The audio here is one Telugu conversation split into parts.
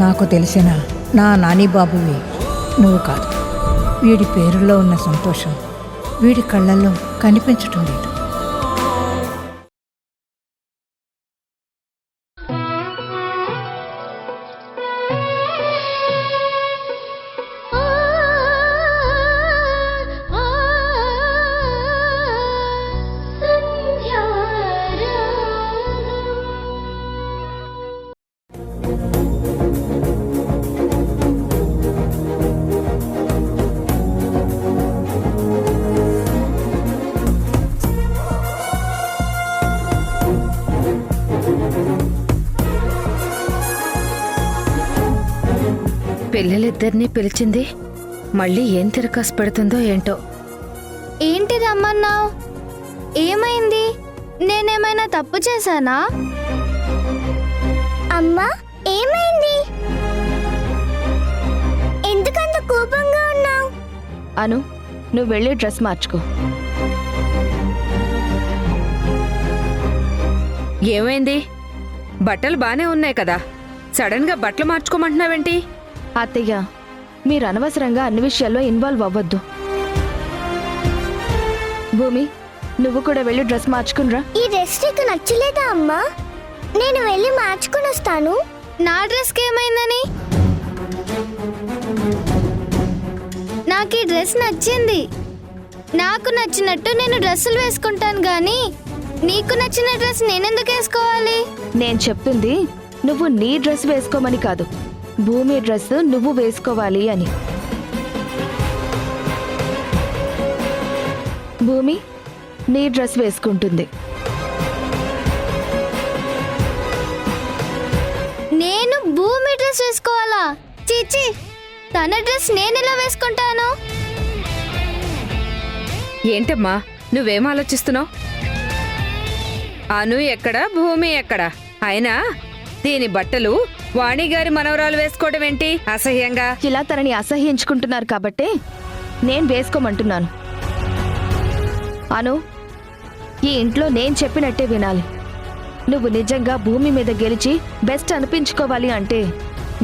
నాకు తెలిసిన నా నాని బాబువి నువ్వు కాదు. వీడి పేరులో ఉన్న సంతోషం వీడి కళ్ళల్లో కనిపించటం లేదు. పిల్లలిద్దరినీ పిలిచింది, మళ్ళీ ఏం తిరకాసు పెడుతుందో ఏంటో. ఏంటి రమ్మన్నావు? ఏమైంది? నేనేమైనా తప్పు చేశానా? అమ్మా, ఏమైంది? ఎందుకంత కోపంగా ఉన్నావు? అను, నువ్వు వెళ్ళి డ్రెస్ మార్చుకో. ఏమైంది? బట్టలు బానే ఉన్నాయి కదా, సడన్ గా బట్టలు మార్చుకోమంటున్నావేంటి? అత్తయ్య, మీరు అనవసరంగా అన్ని విషయాల్లో ఇన్వాల్వ్ అవ్వద్దు. భూమి, నువ్వు కూడా వెళ్ళి డ్రెస్ మార్చుకునిరా. ఈ డ్రెస్ నీకు నచ్చలేదా అమ్మా? నేను వెళ్ళి మార్చుకుని వస్తాను. నా డ్రెస్కి ఏమైందని? నాకు ఈ డ్రెస్ నచ్చింది. నాకు నచ్చినట్టు నేను డ్రెస్సులు వేసుకుంటాను గాని నీకు నచ్చిన డ్రెస్ నేనెందుకు వేసుకోవాలి? నేను చెప్తుంది నువ్వు నీ డ్రెస్ వేసుకోమని కాదు, భూమి డ్రెస్ నువ్వు వేసుకోవాలి అని. భూమి నీ డ్రెస్ వేసుకుంటుంది. నేను భూమి డ్రెస్ వేసుకోవాలా? చీచి, తన డ్రెస్ నేను ఎలా వేసుకుంటాను? ఏంటమ్మా నువ్వేం ఆలోచిస్తున్నావు? అను ఎక్కడ, భూమి ఎక్కడ? అయినా దీని బట్టలు వాణిగారి మనవరాలు వేసుకోవడం ఏంటి అసహ్యంగా? ఇలా తనని అసహ్యించుకుంటున్నారు కాబట్టే నేను వేసుకోమంటున్నాను. అను, ఈ ఇంట్లో నేను చెప్పినట్టే వినాలి. నువ్వు నిజంగా భూమి మీద గెలిచి బెస్ట్ అనిపించుకోవాలి అంటే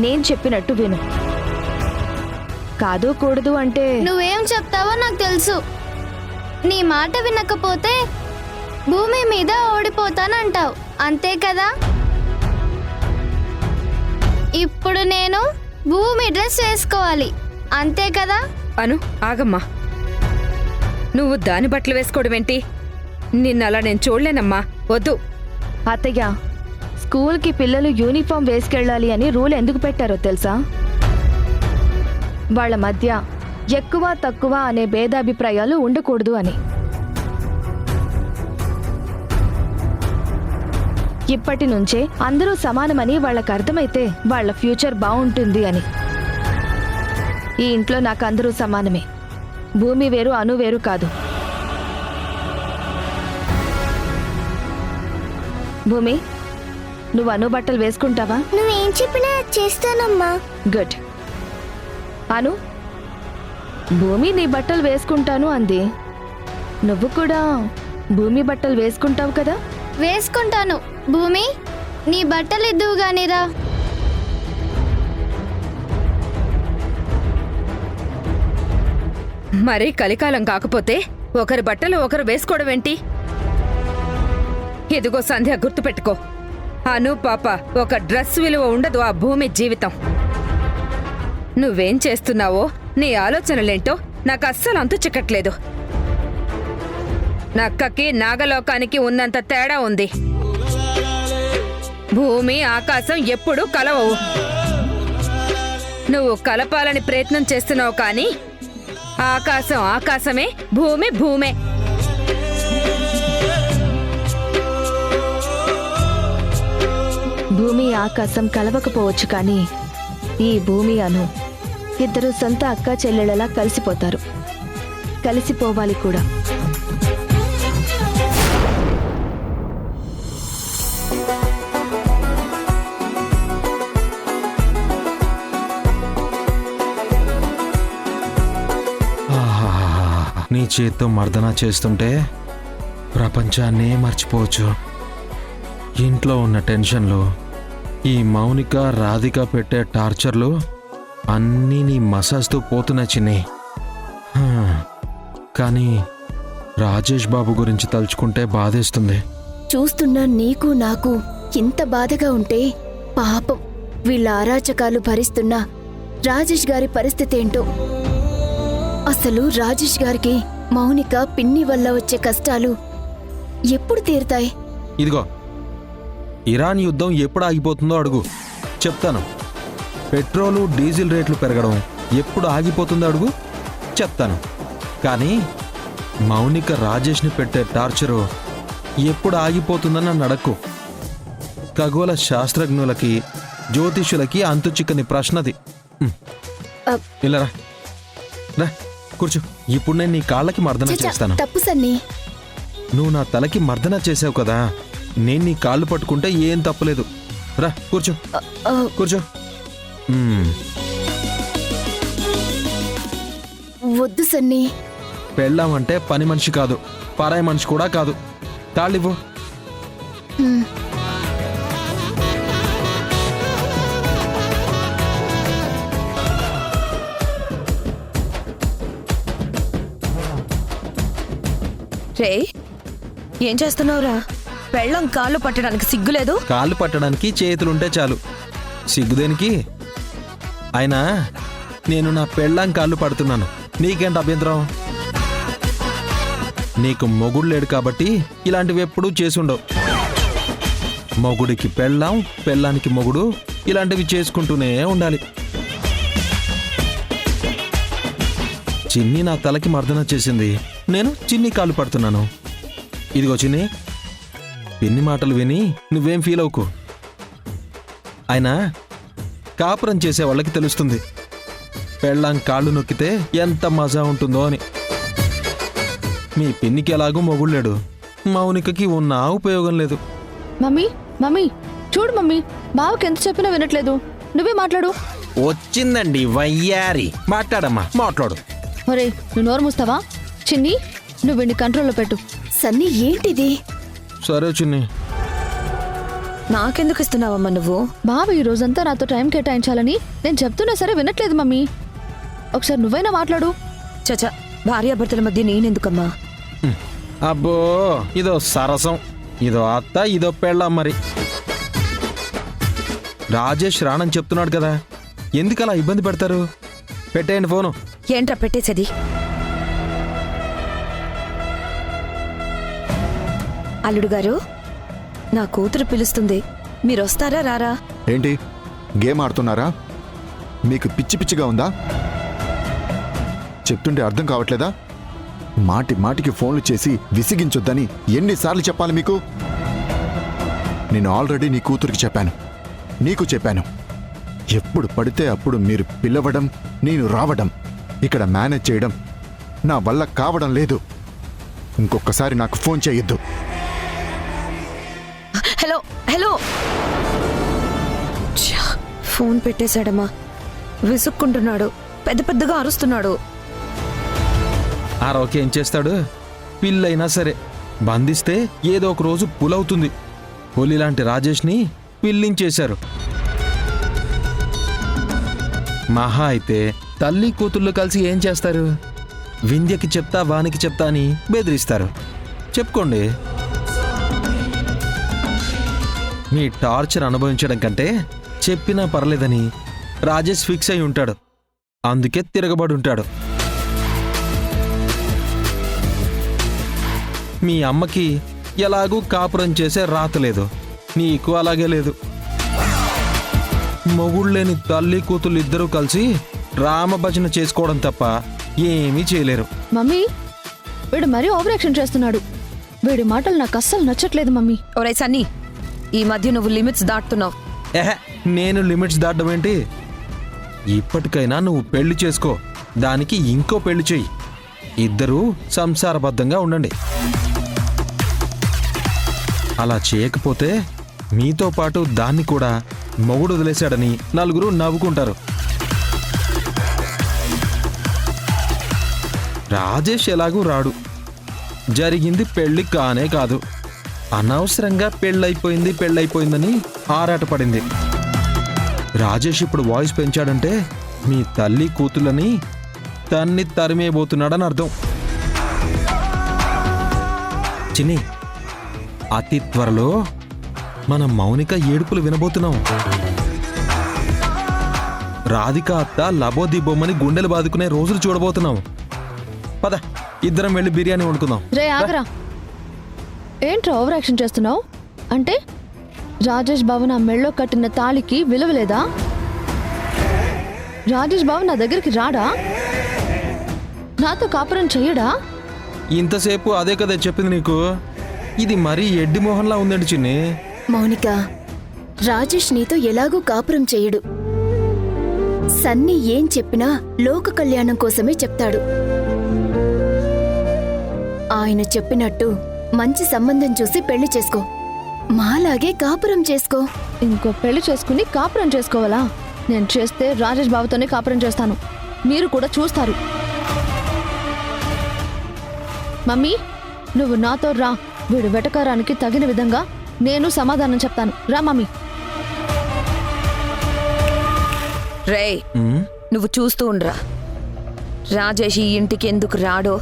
నేను చెప్పినట్టు విను. కాదు కూడదు అంటే నువ్వేం చెప్తావో నాకు తెలుసు. నీ మాట వినకపోతే భూమి మీద ఓడిపోతానంటావు, అంతే కదా? ఇప్పుడు నేను భూమి డ్రెస్ వేసుకోవాలి, అంతే కదా? అను ఆగమ్మా, నువ్వు దాని బట్టలు వేసుకోవడం ఏంటి? నిన్నలా నేను చూడలేనమ్మా, వద్దు. అత్తయ్య, స్కూల్కి పిల్లలు యూనిఫామ్ వేసుకెళ్ళాలి అని రూల్ ఎందుకు పెట్టారో తెలుసా? వాళ్ళ మధ్య ఎక్కువ తక్కువ అనే భేదాభిప్రాయాలు ఉండకూడదు అని. ఇప్పటి నుంచే అందరూ సమానమని వాళ్ళకు అర్థమైతే వాళ్ళ ఫ్యూచర్ బాగుంటుంది అని. ఈ ఇంట్లో నాకు అందరూ సమానమే, భూమి వేరు అను వేరు కాదు. భూమి, నువ్వు అను బట్టలు వేసుకుంటావా? నువ్వేం చెప్పినా చేస్తానమ్మా. గుడ్. అను, భూమి నీ బట్టలు వేసుకుంటాను అంది, నువ్వు కూడా భూమి బట్టలు వేసుకుంటావు కదా? వేసుకుంటాను. భూమి, నీ బట్టలు ఇద్దువు గానిరా. మరీ కలికాలం కాకపోతే ఒకరి బట్టలు ఒకరు వేసుకోవడం ఏంటి? ఇదిగో సంధ్య, గుర్తుపెట్టుకో, అను పాప ఒక డ్రెస్ విలువ ఉండదు ఆ భూమి జీవితం. నువ్వేం చేస్తున్నావో, నీ ఆలోచనలేంటో నాకు అస్సలు అంతు చిక్కట్లేదు. నక్కకి నాగలోకానికి ఉన్నంత తేడా ఉంది. భూమి ఆకాశం ఎప్పుడూ కలవవు. నువ్వు కలపాలని ప్రయత్నం చేస్తున్నావు కానీ ఆకాశం ఆకాశమే, భూమి భూమే. భూమి ఆకాశం కలవకపోవచ్చు కానీ ఈ భూమి అను ఇద్దరు సొంత అక్క చెల్లెళ్ళలా కలిసిపోతారు, కలిసిపోవాలి కూడా. నీ చేత్తో మర్దన చేస్తుంటే ప్రపంచాన్నే మర్చిపోవచ్చు. ఇంట్లో ఉన్న టెన్షన్లు ఈ మౌనిక రాధిక పెట్టే టార్చర్లు అన్నీ నీ మసాజ్తో పోతున్నాయి చిన్ని. హా, కానీ రాజేష్ బాబు గురించి తలుచుకుంటే బాధేస్తుంది. చూస్తున్నా నీకు నాకు ఇంత బాధగా ఉంటే పాపం వీళ్ళ అరాచకాలు భరిస్తున్న రాజేష్ గారి పరిస్థితి ఏంటో. అసలు రాజేష్ గారికి మౌనిక పిన్ని వల్ల వచ్చే కష్టాలు ఎప్పుడు తీరుతాయి? ఇదిగో, ఇరాన్ యుద్ధం ఎప్పుడు ఆగిపోతుందో అడుగు, చెప్తాను. పెట్రోలు డీజిల్ రేట్లు పెరగడం ఎప్పుడు ఆగిపోతుందో అడుగు, చెప్తాను. కానీ మౌనిక రాజేష్ని పెట్టే టార్చరు ఎప్పుడు ఆగిపోతుందని నన్ను అడక్కు. ఖగోళ శాస్త్రజ్ఞులకి జ్యోతిష్యులకి అంతు చిక్కని ప్రశ్నది. ఇలా రా, రా కూర్చో. ఇప్పుడు నేను నీ కాళ్ళకి మర్దన చచ్చా, చేస్తాను. తప్పు సన్నీ. నువ్వు నా తలకి మర్దన చేసావు కదా, నేను నీ కాళ్ళు పట్టుకుంటే ఏం తప్పలేదు. రా కూర్చో, కూర్చో. వద్దు సన్నీ. పెళ్ళామంటే పని మనిషి కాదు, పరాయి మనిషి కూడా కాదు. తాళివ్వు. రే, ఏం చేస్తున్నావురా? పెళ్ళం కాళ్ళు పట్టడానికి సిగ్గులేదు? కాళ్ళు పట్టడానికి చేతులుంటే చాలు, సిగ్గుదేనికి? అయినా నేను నా పెళ్ళాం కాళ్ళు పడుతున్నాను, నీకేంటి అభ్యంతరం? నీకు మొగుడు లేడు కాబట్టి ఇలాంటివి ఎప్పుడూ చేసుండవు. మొగుడికి పెళ్ళాం, పెళ్ళానికి మొగుడు, ఇలాంటివి చేసుకుంటూనే ఉండాలి. చిన్ని నా తలకి మర్దన చేసింది, నేను చిన్ని కాళ్ళు పడుతున్నాను. ఇదిగో చిన్ని, పిన్ని మాటలు విని నువ్వేం ఫీల్ అవుకు. అయినా కాపురం చేసే వాళ్ళకి తెలుస్తుంది పెళ్ళాం కాళ్ళు నొక్కితే ఎంత మజా ఉంటుందో అని. మీ పిన్నికి ఎలాగూ మొగుళ్ళేడు, మౌనికకి ఉన్న ఉపయోగం లేదు. మమ్మీ మమ్మీ చూడు మమ్మీ, బావకి ఎంత చెప్పినా వినట్లేదు. నువ్వే మాట్లాడు. వచ్చిందండి వయ్యారి, మాట్లాడమ్మా, మాట్లాడు. ఒరే, నువ్వు నోరు మూస్తావా? చిన్ని, నువ్వు వీడిని కంట్రోల్లో పెట్టు. సన్నీ ఏంటిది? సరే చిన్ని. నాకెందుకు ఇస్తున్నావమ్మా నువ్వు? బావ ఈ రోజంతా నాతో టైం కేటాయించాలని నేను చెప్తున్నా సరే వినట్లేదు మమ్మీ. ఒకసారి నువ్వైనా మాట్లాడు. చచా, భార్యాభర్తల మధ్య నేనెందుకమ్మా? అబ్బో, ఇదో సరసం, ఇదో అత్త, ఇదో పెళ్ళాం. మరి రాజేష్ రానని చెప్తున్నాడు కదా, ఎందుకు అలా ఇబ్బంది పెడతారు? పెట్టేయండి ఫోను. ఏంట్రా పెట్టేసేది? అల్లుడు గారు, నా కూతురు పిలుస్తుంది, మీరొస్తారా రారా? ఏంటి గేమ్ ఆడుతున్నారా? మీకు పిచ్చి పిచ్చిగా ఉందా? చెప్తుంటే అర్థం కావట్లేదా? మాటి మాటికి ఫోన్లు చేసి విసిగించొద్దని ఎన్నిసార్లు చెప్పాలి మీకు? నేను ఆల్రెడీ నీ కూతురికి చెప్పాను, నీకు చెప్పాను. ఎప్పుడు పడితే అప్పుడు మీరు పిలవడం, నేను రావడం, ఇక్కడ మేనేజ్ చేయడం నా వల్ల కావడం లేదు. ఇంకొకసారి నాకు ఫోన్ చేయొద్దు. హలో హలో, ఛా, ఫోన్ పెట్టేశాడమ్మా. విసుక్కుంటున్నాడు, పెద్ద పెద్దగా అరుస్తున్నాడు. ఆ రోకే ఏం చేస్తాడు? పిల్లైనా సరే బంధిస్తే ఏదో ఒక రోజు పులవుతుంది. పులిలాంటి రాజేష్ని పిల్లించేశారు. మహా అయితే తల్లి కూతుళ్ళు కలిసి ఏం చేస్తారు? వింధ్యకి చెప్తా, వానికి చెప్తా అని బెదిరిస్తారు. చెప్పుకోండి. మీ టార్చర్ అనుభవించడం కంటే చెప్పినా పర్లేదని రాజేష్ ఫిక్స్ అయి ఉంటాడు, అందుకే తిరగబడి ఉంటాడు. మీ అమ్మకి ఎలాగూ కాపురం చేసే రాతలేదు, నీకు అలాగే లేదు. మొగుళ్ళేని తల్లి కూతుళ్ళు ఇద్దరూ కలిసి రామభజన చేసుకోవడం తప్ప ఏమీ చేయలేరు. మమ్మీ, వీడు మరీ ఓవర్ యాక్షన్ చేస్తున్నాడు. వీడి మాటలు నాకు అస్సలు నచ్చట్లేదు మమ్మీ. ఒరే సన్నీ, ఈ మధ్య నువ్వు లిమిట్స్ దాటుతున్నావు. ఏహే, నేను లిమిట్స్ దాటడం ఏంటి? ఇప్పటికైనా నువ్వు పెళ్లి చేసుకో, దానికి ఇంకో పెళ్లి చెయ్యి. ఇద్దరూ సంసారబద్ధంగా ఉండండి. అలా చేయకపోతే మీతో పాటు దాన్ని కూడా మొగుడు వదిలేశాడని నలుగురు నవ్వుకుంటారు. రాజేష్ ఎలాగూ రాడు, జరిగింది పెళ్లి కానే కాదు. అనవసరంగా పెళ్ళైపోయిందని ఆరాటపడింది. రాజేష్ ఇప్పుడు వాయిస్ పెంచాడంటే మీ తల్లి కూతుళ్ళని తన్ని తరిమేయబోతున్నాడని అర్థం. చిన్ని, అతి త్వరలో మన మౌనిక ఏడుపులు వినబోతున్నాం. రాధిక అత్త లబోదిబ్బోమని గుండెలు బాదుకునే రోజులు చూడబోతున్నాం. పద, ఇద్దరం వెళ్ళి బిర్యానీ వండుకుందాం. రే ఆగరా, ఏంట్రా ఓవర్ యాక్షన్ చేస్తున్నావు? అంటే రాజేష్ బాబు నా మెళ్ళో కట్టిన తాళికి విలువలేదా? రాజేష్ బాబు నా దగ్గరికి రాడా? నాతో కాపురం చెయ్యడా? ఇంతసేపు అదే కదా చెప్పింది నీకు. ఇది మరీ ఎడ్డి మోహన్లా ఉందండి చిన్ని. మౌనిక, రాజేష్ నీతో ఎలాగూ కాపురం చెయ్యడు. సన్నీ ఏం చెప్పినా లోక కళ్యాణం కోసమే చెప్తాడు. ఆయన చెప్పినట్టు మంచి సంబంధం చూసి పెళ్లి చేసుకో. మాలాగే కాపురం చేసుకో. ఇంకో పెళ్లి చేసుకుని కాపురం చేసుకోవాలా? నేను చేస్తే రాజేష్ బాబుతోనే కాపురం చేస్తాను. మీరు కూడా చూస్తారు. మమ్మీ, నువ్వు నాతో రా. వీడు వెటకారానికి తగిన విధంగా నేను సమాధానం చెప్తాను. రా మమ్మీ. రేయ్, ఉమ్, నువ్వు చూస్తూ ఉండ్రా. రాజేష్ ఈ ఇంటికి ఎందుకు రాడో,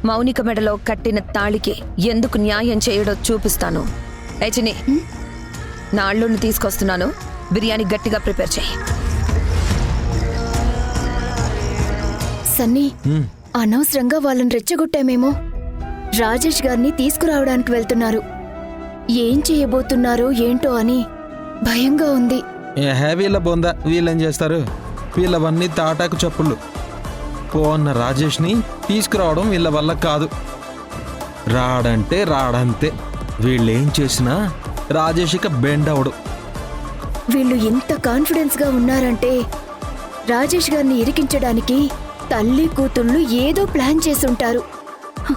మౌనిక మెడలో కట్టిన తాళికి ఎందుకు న్యాయం చేయడో చూపిస్తాను. చిన్ని, నా అల్లుడిని తీసుకొస్తున్నాను. బిర్యానీ గట్టిగా ప్రిపేర్ చేయి. సన్నీ, ఉమ్. అనవసరంగా వాళ్ళని రెచ్చగొట్టామేమో. రాజేష్ గారిని తీసుకురావడానికి వెళ్తున్నారు. ఏం చేయబోతున్నారో ఏంటో అని భయంగా ఉంది. వీళ్ళ బొంద, వీళ్ళేం చేస్తారు? వీళ్ళవన్నీ తాటాకు చప్పుళ్ళు. పోన్న రాజేష్ని తీసుకురావడం వీళ్ళ వల్ల కాదు. రాడంటే రాడంతే. వీళ్ళేం చేసినా రాజేష్ ఇక బెండ్ అవడు. వీళ్ళు ఇంత కాన్ఫిడెన్స్ గా ఉన్నారంటే రాజేష్ గారిని ఇరికించడానికి తల్లి కూతుళ్ళు ఏదో ప్లాన్ చేసుంటారు. హ,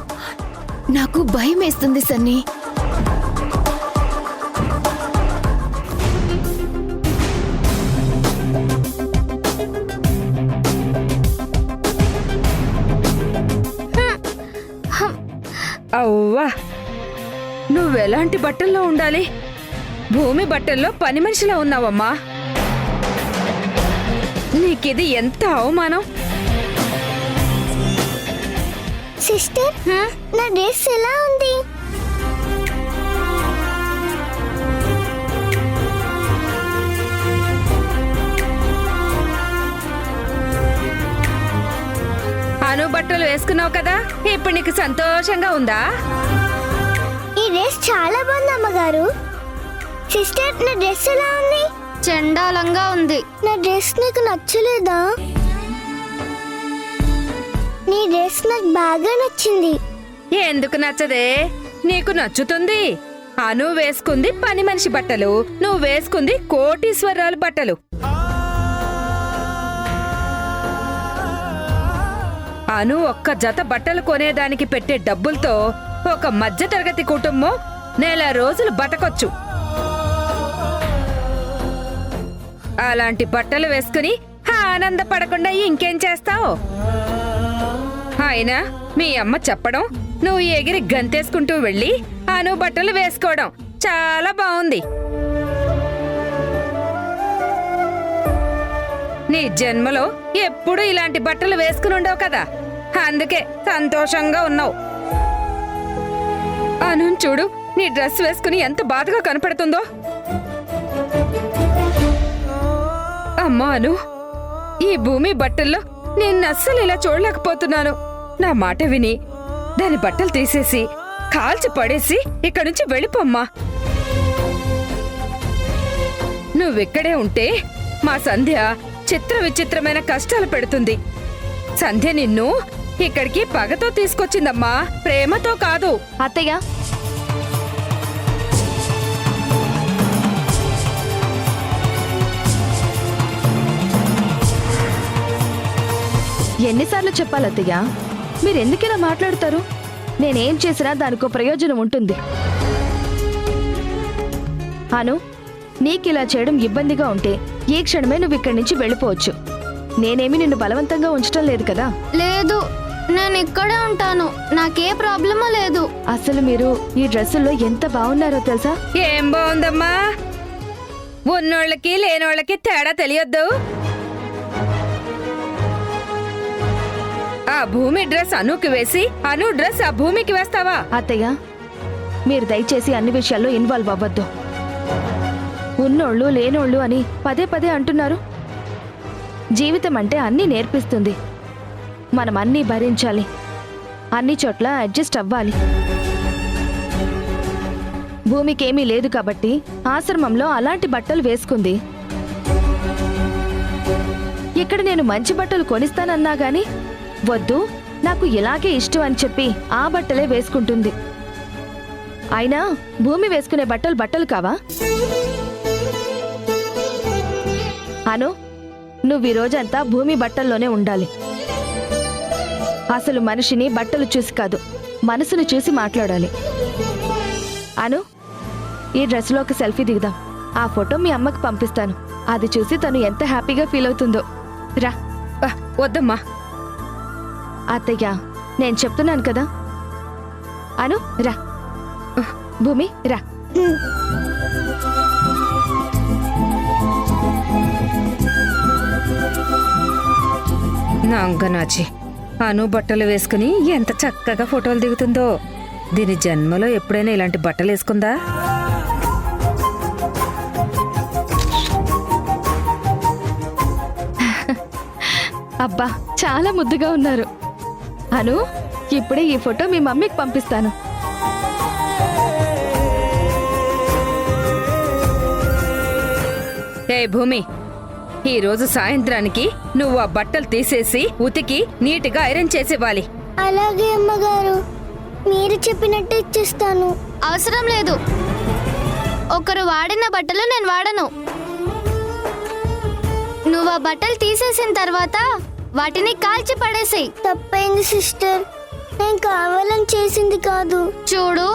నాకు భయం వేస్తుంది సన్నీ. అవ్వా, నువ్వెలాంటి బట్టల్లో ఉండాలి? భూమి బట్టల్లో పని మనిషిలా ఉన్నావమ్మా. నీకిది ఎంత అవమానం. సిస్టర్, నా డ్రెస్ ఎలా ఉంది? అను బట్టలు వేసుకున్నావు కదా, ఇప్పుడు నీకు సంతోషంగా ఉందా? ఈ డ్రెస్ చాలా బాగుంది అమ్మగారు. సిస్టర్, నా డ్రెస్ ఎలా ఉంది? చండాలంగా ఉంది. నా డ్రెస్ నీకు నచ్చలేదా? నీ డ్రెస్ నాకు బాగా నచ్చింది. ఎందుకు నచ్చదే? నీకు నచ్చుతుంది. అను వేసుకుంది పని మనిషి బట్టలు, నువ్వు వేసుకుంది కోటీశ్వరాలు బట్టలు. అను ఒక్క జత బట్టలు కొనేదానికి పెట్టే డబ్బులతో ఒక మధ్యతరగతి కుటుంబం నెల రోజులు బతకొచ్చు. అలాంటి బట్టలు వేసుకుని ఆనందపడకుండా ఇంకేం చేస్తావు? అయినా మీ అమ్మ చెప్పడం, నువ్వు ఎగిరి గంతేసుకుంటూ వెళ్ళి అను బట్టలు వేసుకోవడం చాలా బాగుంది. నీ జన్మలో ఎప్పుడు ఇలాంటి బట్టలు వేసుకుని ఉండవు కదా, అందుకే సంతోషంగా ఉన్నావు. అను చూడు, నీ డ్రెస్ వేసుకుని ఎంత బాధగా కనపడుతుందో. అమ్మా అను, ఈ భూమి బట్టల్లో నేను అస్సలు ఇలా చూడలేకపోతున్నాను. నా మాట విని దాని బట్టలు తీసేసి కాల్చి పడేసి ఇక్కడి నుంచి వెళ్ళిపోమ్మా. నువ్విక్కడే ఉంటే మా సంధ్య చిత్ర విచిత్రమైన కష్టాలు పెడుతుంది. సంధ్య నిన్ను ఇక్కడికి పగతో తీసుకొచ్చిందమ్మా, ప్రేమతో కాదు. అత్తయ్య, ఎన్నిసార్లు చెప్పాలి అత్తయ్య? మీరెందుకిలా మాట్లాడతారు? నేనేం చేసినా దానికో ప్రయోజనం ఉంటుంది. అను, నీకిలా చేయడం ఇబ్బందిగా ఉంటే ఈ క్షణమే నువ్వు ఇక్కడి నుంచి వెళ్ళిపోవచ్చు. నేనేమి నిన్ను బలవంతంగా ఉంచటం లేదు కదా. లేదు, నేను ఇక్కడే ఉంటాను. నాకే ప్రాబ్లమా లేదు. అసలు మీరు ఈ డ్రెస్సుల్లో ఎంత బాగున్నారో తెలుసా? ఏం బాగుందమ్మా, ఉన్నోళ్ళకి లేనోళ్ళకి తేడా తెలియొద్దు. ఆ భూమి డ్రెస్ అనుకి వేసి అను డ్రెస్ ఆ భూమికి వేస్తావా? అత్తయ్య, మీరు దయచేసి అన్ని విషయాల్లో ఇన్వాల్వ్ అవ్వద్దు. ఉన్నోళ్ళు లేనోళ్ళు అని పదే పదే అంటున్నారు. జీవితం అంటే అన్నీ నేర్పిస్తుంది. మనం అన్నీ భరించాలి, అన్ని చోట్ల అడ్జస్ట్ అవ్వాలి. భూమికేమీ లేదు కాబట్టి ఆశ్రమంలో అలాంటి బట్టలు వేసుకుంది. ఇక్కడ నేను మంచి బట్టలు కొనిస్తానన్నా గాని వద్దు, నాకు ఇలాగే ఇష్టం అని చెప్పి ఆ బట్టలే వేసుకుంటుంది. అయినా భూమి వేసుకునే బట్టలు బట్టలు కావా? అను, నువ్వు ఈ రోజంతా భూమి బట్టల్లోనే ఉండాలి. అసలు మనిషిని బట్టలు చూసి కాదు, మనసును చూసి మాట్లాడాలి. అను, ఈ డ్రెస్లో ఒక సెల్ఫీ దిగుదాం. ఆ ఫోటో మీ అమ్మకి పంపిస్తాను. అది చూసి తను ఎంత హ్యాపీగా ఫీల్ అవుతుందో. రా. వద్దమ్మా. అత్తయ్య, నేను చెప్తున్నాను కదా. అను, రా. భూమి, రా. నా అంగనాచి అను బట్టలు వేసుకుని ఎంత చక్కగా ఫోటోలు దిగుతుందో. దీని జన్మలో ఎప్పుడైనా ఇలాంటి బట్టలు వేసుకుందా? అబ్బా, చాలా ముద్దుగా ఉన్నారు. అను, ఇప్పుడే ఈ ఫోటో మీ మమ్మీకి పంపిస్తాను. ఏ భూమి, ఈ రోజు సాయంత్రానికి నువ్వు ఆ బట్టలు తీసేసి ఉతికి నీటిగా ఐరన్ చేసివ్వాలి. అలాగే అమ్మగారు, మీరు చెప్పినట్టు ఇచ్చేస్తాను. అవసరం లేదు. ఒకరు వాడిన బట్టలు నేను వాడను. నువ్వు ఆ బట్టలు తీసేసిన తర్వాత వాటిని కాల్చి పడేసేయ్. తప్పైంది సిస్టర్, నేను కావాలని చేసింది కాదు. చూడు,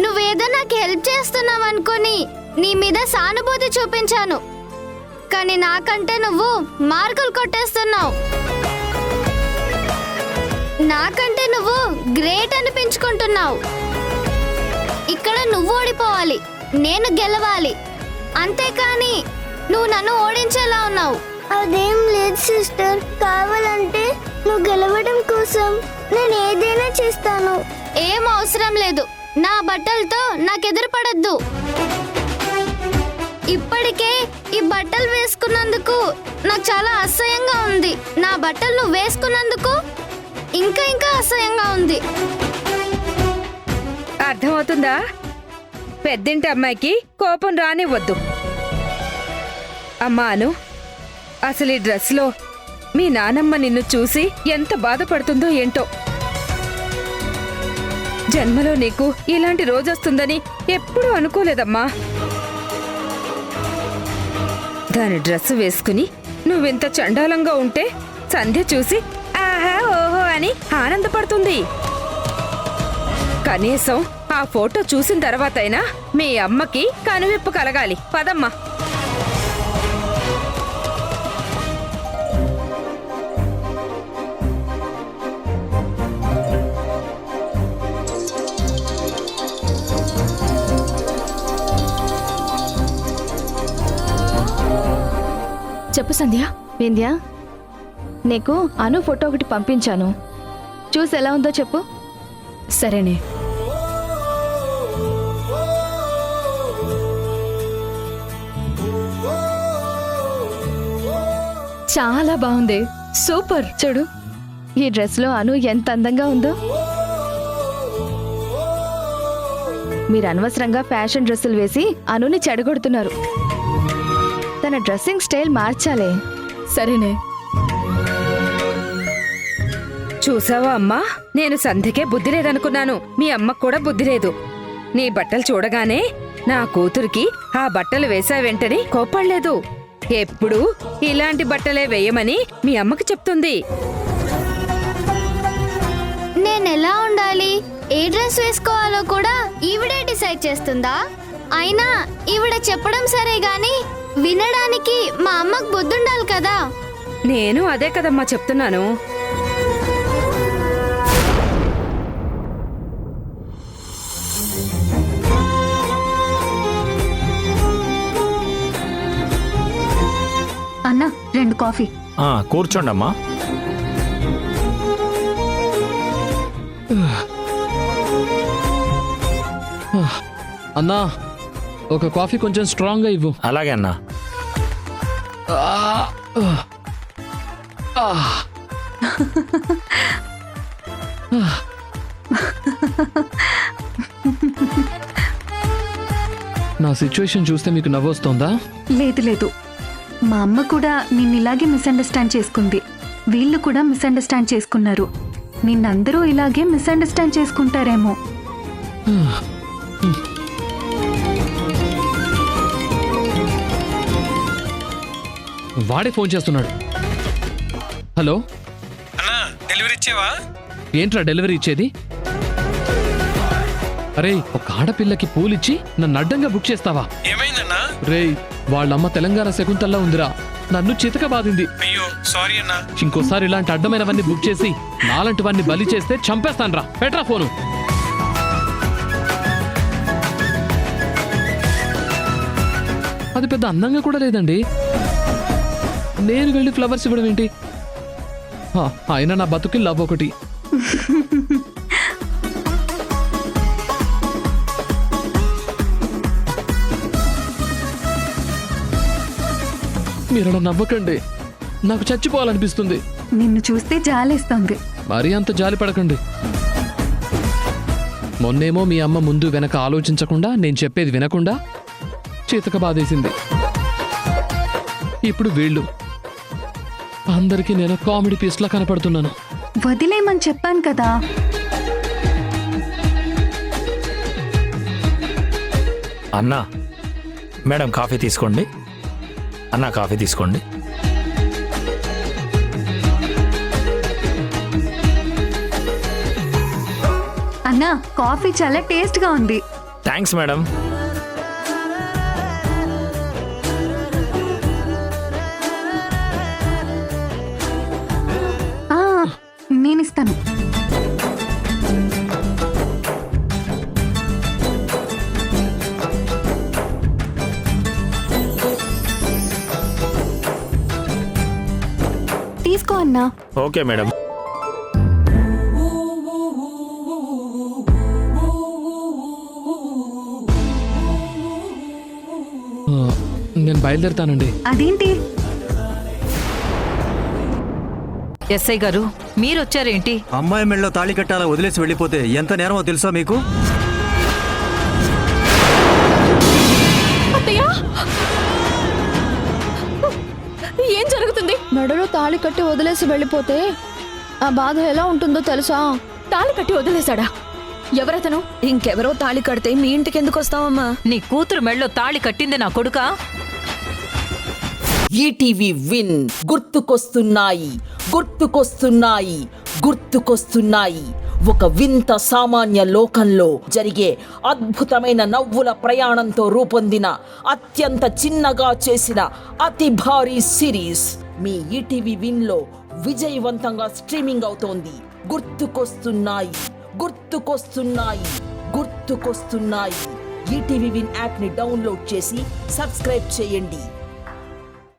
నువ్వేదో నాకు హెల్ప్ చేస్తున్నావు అనుకుని నీ మీద సానుభూతి చూపించాను, కానీ నాకంటే నువ్వు మార్కులు కొట్టేస్తున్నావు. నాకంటే నువ్వు గ్రేట్ అనిపించుకుంటున్నావు. ఇక్కడ నువ్వు ఓడిపోవాలి, నేను గెలవాలి, అంతేకాని నువ్వు నన్ను ఓడించేలా ఉన్నావు. అదేం లేదు సిస్టర్, కావాలంటే నువ్వు గెలవడం కోసం నేను ఏదైనా చేస్తాను. ఏం అవసరం లేదు. నా బట్టలతో నాకెదురు పడద్దు. ఇప్పటికే ఈ బట్టలు వేసుకున్నందుకు నాకు చాలా అసహ్యంగా ఉంది. నా బట్టలు నువ్వు వేసుకున్నందుకు ఇంకా ఇంకా అసహ్యంగా ఉంది. అర్థమవుతుందా? పెద్దింటి అమ్మాయికి కోపం రానివ్వద్దు. అమ్మా అను, అసలు ఈ డ్రెస్లో మీ నానమ్మ నిన్ను చూసి ఎంత బాధపడుతుందో ఏంటో. జన్మలో నీకు ఇలాంటి రోజొస్తుందని ఎప్పుడూ అనుకోలేదమ్మా. దాని డ్రెస్ వేసుకుని నువ్వెంత చండాలంగా ఉంటే సంధ్య చూసి ఆహా ఓహో అని ఆనందపడుతుంది. కనీసం ఆ ఫోటో చూసిన తర్వాతైనా మీ అమ్మకి కనువిప్పు కలగాలి. పదమ్మా. చెప్పు సంధ్య. వింధ్య, నీకు అను ఫోటో ఒకటి పంపించాను, చూసి ఎలా ఉందో చెప్పు. సరేనే. చాలా బాగుంది, సూపర్. చూడు, ఈ డ్రెస్లో అను ఎంత అందంగా ఉందో. మీరు అనవసరంగా ఫ్యాషన్ డ్రెస్సులు వేసి అనుని చెడగొడుతున్నారు. తన డ్రెస్సింగ్ స్టైల్ మార్చాలే. సరేనే. చూసావా అమ్మా, నేను సంధ్యకే బుద్ధి లేదనుకున్నాను. మీ అమ్మకు కూడా బుద్ధి లేదు. నీ బట్టలు చూడగానే నా కూతురికి ఆ బట్టలు వేసా వెంటనే కోప్పడలేదు. ఎప్పుడూ ఇలాంటి బట్టలే వేయమని మీ అమ్మకి చెప్తుంది. నేనెలా ఉండాలి, ఏ డ్రెస్ వేసుకోవాలో కూడా ఈవిడే డిసైడ్ చేస్తుందా? అయినా ఈవిడ చెప్పడం సరే గాని వినడానికి మా అమ్మకు బుద్ధుండాలి కదా. నేను అదే కదమ్మా చెప్తున్నాను. 2 కాఫీ. కూర్చోండమ్మా. అన్నా, ఒక కాఫీ కొంచెం స్ట్రాంగ్గా ఇవ్వు. అలాగే అన్నా. నా సిచ్యువేషన్ చూస్తే మీకు నవ్వొస్తోందా? లేదు లేదు, మా అమ్మ కూడా నిన్ను ఇలాగే మిస్అండర్స్టాండ్ చేసుకుంది. వీళ్ళు కూడా మిస్అండర్స్టాండ్ చేసుకున్నారు. నిన్నందరూ ఇలాగే మిస్అండర్స్టాండ్ చేసుకుంటారేమో. వాడే ఫోన్ చేస్తున్నాడు. హలో అన్నా, డెలివరీ ఇచ్చేవా? ఏంట్రా డెలివరీ ఇచ్చేది? అరే, ఒక ఆడపిల్లకి పూలిచ్చి నన్ను అడ్డంగా బుక్ చేస్తావా? ఏమైందన్నా? రేయ్, వాళ్ళమ్మ తెలంగాణ శకుంతల్లా ఉందిరా, నన్ను చితక బాధింది. అయ్యో సారీ అన్నా. ఇంకోసారి ఇలాంటి అడ్డమైనవన్నీ బుక్ చేసి నాలంటివన్నీ బలి చేస్తే చంపేస్తాన్రా. Petra phone. అది పెద్ద అందంగా కూడా లేదండి. నేను వెళ్ళి ఫ్లవర్స్ ఇవ్వడం ఏంటి? అయినా నా బతుకి లవ్ ఒకటి. మీరు నవ్వకండి, నాకు చచ్చిపోవాలనిపిస్తుంది. నిన్ను చూస్తే జాలేస్తోంది. మరీ అంత జాలి పడకండి. మొన్నేమో మీ అమ్మ ముందు వెనక ఆలోచించకుండా నేను చెప్పేది వినకుండా చితక బాధేసింది. ఇప్పుడు వీళ్ళు అందరికీ నేను కామెడీ పీస్లా కనపడుతున్నాను. వదిలేమని చెప్పాను కదా. అన్నా, మేడం కాఫీ తీసుకోండి. అన్నా కాఫీ తీసుకోండి. అన్నా, కాఫీ చాలా టేస్ట్ గా ఉంది. Thanks madam. నేను ఇస్తాను. తీసుకో అన్నా. Okay madam. నేను బయలుదేరుతానండి. అదేంటి? ఎస్ఐ గారు, మీరొచ్చారేంటి? అమ్మాయి మెళ్ళలో తాళి కట్టాలా వదిలేసి వెళ్ళిపోతే ఎంత నేరమో తెలుసా మీకు? ఏం జరుగుతుంది? మెడలో తాళి కట్టి వదిలేసి వెళ్ళిపోతే ఆ బాధ ఎలా ఉంటుందో తెలుసా? తాళి కట్టి వదిలేశాడా? ఎవరతను? ఇంకెవరో తాళి కడితే మీ ఇంటికి ఎందుకు వస్తావమ్మా? నీ కూతురు మెళ్ళో తాళి కట్టింది నా కొడుకా? ఈటీవీ విన్ గుర్తుకొస్తున్నాయి, గుర్తుకొస్తున్నాయి, గుర్తుకొస్తున్నాయి. ఒక వింత సామాన్య లోకంలో జరిగే అద్భుతమైన నవ్వుల ప్రయాణంతో రూపొందిన అత్యంత చిన్నగా చేసిన అతి భారీ సిరీస్ మీ ఈటీవీ విన్లో విజయవంతంగా స్ట్రీమింగ్ అవుతోంది. గుర్తుకొస్తున్నాయి, గుర్తుకొస్తున్నాయి, గుర్తుకొస్తున్నాయి. ఈటీవీ విన్ యాప్ని డౌన్లోడ్ చేసి సబ్స్క్రైబ్ చేయండి.